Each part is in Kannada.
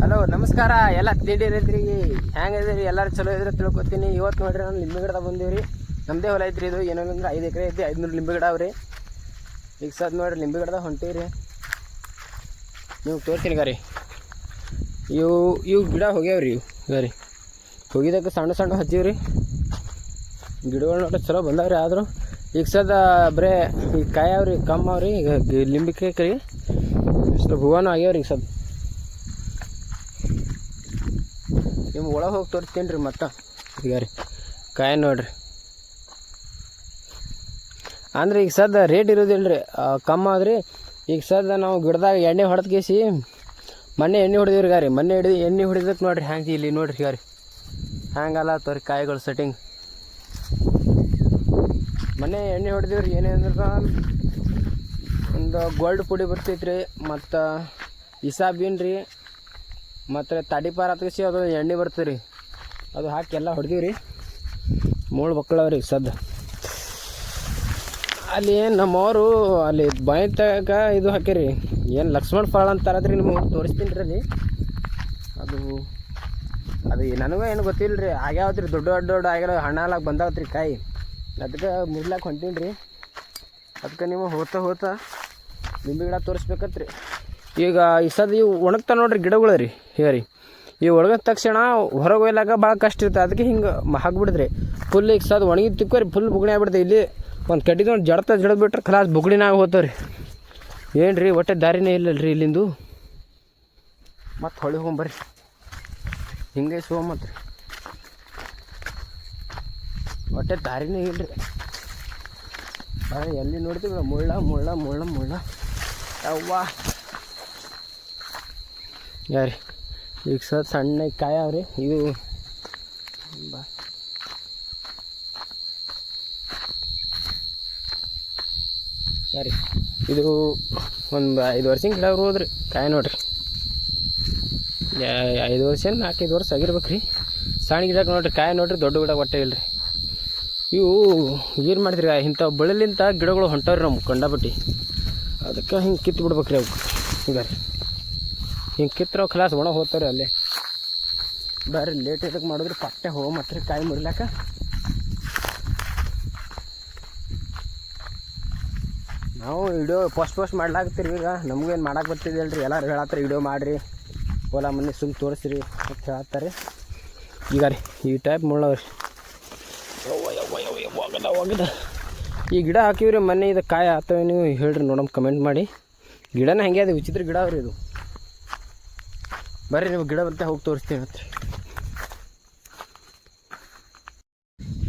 ಹಲೋ ನಮಸ್ಕಾರ ಎಲ್ಲ ತಿಂಡಿ ರೈತರಿಗೆ ಹೆಂಗಿದ್ರಿ ಎಲ್ಲರೂ ಚಲೋ ಇದ್ರೆ ತಿಳ್ಕೊತೀನಿ. ಇವತ್ತು ನೋಡ್ರಿ ನಾನು ಲಿಂಬೆ ಗಿಡದಾಗ ಬಂದೀವಿ. ನಮ್ಮದೇ ಹೊಲ ಐತ್ರಿ. ಇದು ಏನಂದ್ರೆ 5 ಎಕರೆ ಐತಿ. 500 ಲಿಂಬೆ ಗಿಡ ಅವ್ರಿ. ಈಗ ಸದ್ ನೋಡ್ರಿ ಲಿಂಬೆ ಗಿಡದಾಗ ಹೊಂಟೀರಿ. ನೀವು ತೋರ್ತೀನಿ ಗಾರಿ. ಇವು ಗಿಡ ಹೋಗ್ಯಾವ್ರಿ. ಇವು ಗಾರಿ ಹೋಗಿದ್ದಕ್ಕೆ ಸಣ್ಣ ಸಣ್ಣ ಹಚ್ಚಿವ್ರಿ. ಗಿಡಗಳು ನೋಡ್ರಿ ಚಲೋ ಬಂದಾವ್ರಿ. ಆದರೂ ಈಗ ಸದ ಬರೇ ಈಗ ಕಾಯವ್ರಿ ಕಮ್ಮಿ ಅವ್ರಿ. ಈಗ ಲಿಂಬಿಕಾಯಿ ಕರಿ ಸ್ವಲ್ಪ ಹೂವನೂ ಆಗ್ಯಾವ್ರಿ. ಈಗ ಸದ್ ನಿಮ್ಗೆ ಒಳಗೆ ಹೋಗಿ ತೋರಿಸ್ತೀನಿ ರೀ. ಮತ್ತು ಈಗ ರೀ ಕಾಯಿ ನೋಡ್ರಿ. ಅಂದ್ರೆ ಈಗ ಸದ್ದ ರೇಟ್ ಇರೋದಿಲ್ಲ ರೀ, ಕಮ್ಮಿ ಆದ್ರಿ. ಈಗ ಸದ್ದ ನಾವು ಗಿಡದಾಗ ಎಣ್ಣೆ ಹೊಡೆದು ಕೇಸಿ ಮೊನ್ನೆ ಎಣ್ಣೆ ಹೊಡೆದಿವ್ರಿ ಗಾರಿ. ಮೊನ್ನೆ ಎಣ್ಣೆ ಹೊಡೆದಕ್ಕೆ ನೋಡಿರಿ ಹ್ಯಾಂಗೆ ಇಲ್ಲಿ ನೋಡಿರಿ ಗಾರಿ ಹ್ಯಾಂಗಲ್ಲ ತೋರಿ ಕಾಯಿಗಳು ಸೆಟ್ಟಿಂಗ್. ಮೊನ್ನೆ ಎಣ್ಣೆ ಹೊಡೆದಿವ್ರಿ. ಏನೇಂದ್ರೆ ಒಂದು ಗೋಲ್ಡ್ ಪುಡಿ ಬರ್ತೈತ್ರಿ, ಮತ್ತು ಇಸಾಬೀನ್ ರೀ, ಮತ್ತು ತಡಿಪಾರ ಹತ್ಕಿಸಿ ಅದು ಎಣ್ಣೆ ಬರ್ತದೆ ರೀ. ಅದು ಹಾಕಿ ಎಲ್ಲ ಹೊಡೆದೀವಿ ರೀ. ಮೂಳು ಮಕ್ಕಳವ್ರಿ ಸದ್ದು. ಅಲ್ಲಿ ನಮ್ಮವರು ಅಲ್ಲಿ ಬಾಯಿತಾಗ ಇದು ಹಾಕಿರಿ. ಏನು ಲಕ್ಷ್ಮಣ ಫಲ ಅಂತಾರದ್ರಿ. ನಿಮಗೆ ತೋರಿಸ್ತೀನಿ ರೀ ಅಲ್ಲಿ. ಅದು ನನಗೂ ಏನು ಗೊತ್ತಿಲ್ಲ ರೀ. ಆಗ್ಯಾವತ್ರಿ ದೊಡ್ಡ ಆಗ್ಯಾವ. ಹಣ್ಣಾಲಾಗ ಬಂದಾವತ್ರಿ ಕಾಯಿ. ಅದಕ್ಕೆ ಮುರ್ಲಾಕ ಹೊಂಟೀನಿ ರೀ. ಅದಕ್ಕೆ ನೀವು ಹೋತಾ ನಿಂಬೆ ಗಿಡ ತೋರಿಸ್ಬೇಕತ್ರಿ. ಈಗ ಈ ಸದ ಇವು ಒಣಗ್ತಾ ನೋಡ್ರಿ ಗಿಡಗಳು ರೀ. ಈಗ ರೀ ಇವು ಒಣಗಿದ ತಕ್ಷಣ ಹೊರಗೆ ಒಯ್ಲಾಗ ಭಾಳ ಕಷ್ಟ ಇರ್ತದೆ. ಅದಕ್ಕೆ ಹಿಂಗೆ ಹಾಕ್ಬಿಡಿದ್ರಿ ಫುಲ್. ಈಗ ಸದ ಒಣಗಿದ ತಿಕ್ಕೋರಿ ಫುಲ್ ಬುಗಣಿ ಆಗ್ಬಿಡ್ತದೆ. ಇಲ್ಲಿ ಒಂದು ಕಡ್ಡಿದ ಒಂದು ಜಡದ್ಬಿಟ್ರೆ ಖಲಾಸ್ ಬುಗಣಿನಾಗ ಹೋಗ್ತಾವ್ರಿ. ಏನು ರೀ ಒಟ್ಟೆ ದಾರಿನೇ ಇಲ್ಲಲ್ಲ ರೀ ಇಲ್ಲಿಂದು. ಮತ್ತು ಹೊಳಿ ಹೋಗ್ಬರ್ರಿ ಹಿಂಗೆ ಮತ್ತು ಒಟ್ಟೆ ದಾರಿನೇ ಇಲ್ಲರಿ. ಎಲ್ಲಿ ನೋಡ್ತೀವಿ ಮುಳ್ಳ ಅವ್ವ ಯಾರಿ. ಈಗ ಸಣ್ಣ ಕಾಯಿ ಅವ್ರಿ. ಇದು ಯಾರಿ ಇದು ಒಂದು 5 ವರ್ಷ ಗಿಡ ಹೋದ್ರಿ. ಕಾಯಿ ನೋಡ್ರಿ 5 ವರ್ಷ 4-5 ವರ್ಷ ಆಗಿರ್ಬೇಕು ರೀ. ಸಣ್ಣ ಗಿಡಕ್ಕೆ ನೋಡ್ರಿ ಕಾಯಿ ನೋಡ್ರಿ. ದೊಡ್ಡ ಗಿಡ ಒಟ್ಟೆ ಇಲ್ಲರಿ. ಇವು ಏನು ಮಾಡಿದ್ರಿ ಇಂಥ ಬೆಳೆಲಿಂತ ಗಿಡಗಳು ಹೊಂಟವ್ರಿ ನಮ್ಮ ಕಂಡಪಟ್ಟಿ. ಅದಕ್ಕೆ ಹಿಂಗೆ ಕಿತ್ತು ಬಿಡ್ಬೇಕ್ರಿ ಅವು. ಈಗ ರೀ ಹಿಂಗೆ ಕಿತ್ತರೋ ಕ್ಲಾಸ್ ಒಣ ಹೋಗ್ತಾವ್ರಿ ಅಲ್ಲೇ. ಬರ್ರಿ ಲೇಟ್ ಇದಕ್ಕೆ ಮಾಡಿದ್ರಿ ಪಟ್ಟೆ ಮತ್ತು ಕಾಯಿ ಮುರಿಲಾಕ. ನಾವು ವಿಡಿಯೋ ಪೋಸ್ಟ್ ಮಾಡ್ಲಾಕತ್ತೀರಿ. ಈಗ ನಮಗೇನು ಮಾಡಕ್ಕೆ ಬರ್ತಿದ್ದಿಲ್ಲ ರೀ. ಎಲ್ಲರೂ ಹೇಳತ್ತಾರೆ ವಿಡಿಯೋ ಮಾಡಿರಿ, ಹೊಲ ಮನೆ ಸುಮ್ಮ ತೋರಿಸ್ರಿ ಅಂತ ಹೇಳತ್ತಾರೆ. ಈಗ ರೀ ಈ ಟೈಪ್ ಮುಳ್ಳವ್ರಿ. ಒಗದ ಈ ಗಿಡ ಹಾಕಿವ್ರಿ ಮೊನ್ನೆ. ಇದು ಕಾಯಿ ಆಗ್ತವೆ ನೀವು ಹೇಳ್ರಿ ನೋಡಮ್ ಕಮೆಂಟ್ ಮಾಡಿ. ಗಿಡನ ಹಂಗೆ ಅದು ವಿಚಿತ್ರ ಗಿಡ ಅವ್ರಿ. ಇದು ಬರ್ರಿ ನೀವು ಗಿಡ ಬರ್ತಾ ಹೋಗಿ ತೋರಿಸ್ತೀವಿ ಹತ್ರ.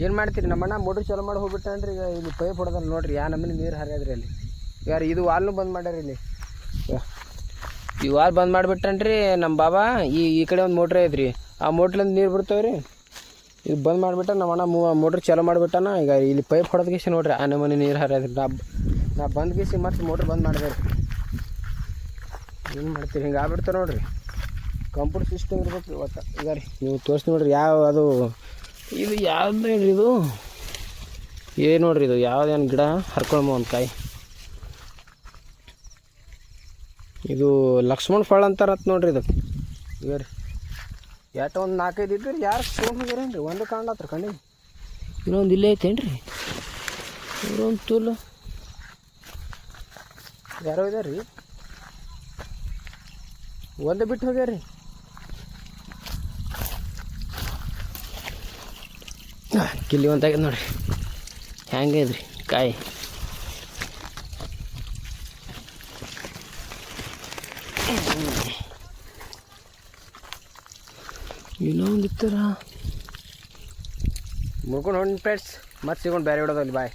ಏನು ಮಾಡ್ತೀರಿ ನಮ್ಮಣ್ಣ ಮೋಟ್ರ್ ಚಾಲು ಮಾಡಿ ಹೋಗ್ಬಿಟ್ಟನ್ರಿ. ಈಗ ಇಲ್ಲಿ ಪೈಪ್ ಹೊಡೆದಲ್ಲ ನೋಡ್ರಿ. ಯಾ ನಮ್ಮನೆ ನೀರು ಹರಿಯಾದ್ರಿ ಅಲ್ಲಿ. ಯಾರು ಇದು ವಾಲ್ನು ಬಂದ್ ಮಾಡ್ಯಾರ ಇಲ್ಲಿ. ಈ ವಾಲ್ ಬಂದ್ ಮಾಡಿಬಿಟ್ಟನ್ರಿ ನಮ್ಮ ಬಾಬಾ. ಈ ಕಡೆ ಒಂದು ಮೋಟ್ರ್ ಐತ್ರಿ. ಆ ಮೋಟ್ರಿಂದ ನೀರು ಬಿಡ್ತಾವ್ರಿ. ಇದು ಬಂದ್ ಮಾಡಿಬಿಟ್ಟ ನಮ್ಮ ಅಣ್ಣ. ಮೋಟ್ರ್ ಚಾಲು ಮಾಡಿಬಿಟ್ಟಾನ. ಈಗ ಇಲ್ಲಿ ಪೈಪ್ ಹೊಡೆದ್ಗೇಸಿ ನೋಡ್ರಿ ಆ ನಮ್ಮನೆ ನೀರು ಹರಿಯಾದ್ರಿ. ನಾ ಬಂದ್ಗೇಸಿ ಮತ್ತೆ ಮೋಟ್ರ್ ಬಂದ್ ಮಾಡಿದೆ. ಏನು ಮಾಡ್ತೀರಿ ಹಿಂಗೆ ಆಗ್ಬಿಡ್ತಾರೆ ನೋಡ್ರಿ. ಕಂಪ್ಯೂಟರ್ ಸಿಸ್ಟಮ್ ಇರ್ಬೇಕು ಇವತ್ತು. ಈಗ ರೀ ನೀವು ತೋರಿಸಿ ನೋಡ್ರಿ ಯಾವ ಅದು ಇದು ಯಾವ್ದು ಹೇಳ್ರಿ. ಇದು ಏನು ನೋಡ್ರಿ. ಇದು ಯಾವುದೇನು ಗಿಡ ಹರ್ಕೊಳಮ್ಮ ಒಂದು ಕಾಯಿ. ಇದು ಲಕ್ಷ್ಮಣ ಫಳ ಅಂತಾರತ್ ನೋಡ್ರಿ. ಇದು ಈಗ ರೀ ಎಟ್ಟು ಒಂದು 4-5 ಇದ್ರಿ. ಯಾರು ತೊಗೊಂಡು ಹೋಗ್ಯಾರೇನು ರೀ. ಒಂದು ಕಾಣ್ಲತ್ರ ಕಣ್ಣಿ. ಇನ್ನೊಂದು ಇಲ್ಲೇ ಐತೇನು ರೀ. ಇನ್ನೊಂದು ತೂಲು ಯಾರೋ ಇದಾರೆ ರೀ. ಒಂದು ಬಿಟ್ಟು ಹೋಗ್ಯಾರಿ. ಕಿಲ್ಲಿ ಒಂದಾಗ್ಯದ ನೋಡ್ರಿ. ಹ್ಯಾಂಗೆ ಇದ್ರಿ ಕಾಯಿ. ಇನ್ನೊಂದು ಇತ್ತರ ಮುರ್ಕೊಂಡು ಹೊಂಟು ಫ್ರೆಂಡ್ಸ್. ಮತ್ತೆ ಸಿಗೋಣ ಬೇರೆ ಹಿಡೋದಲ್ಲಿ. ಬಾಯ್.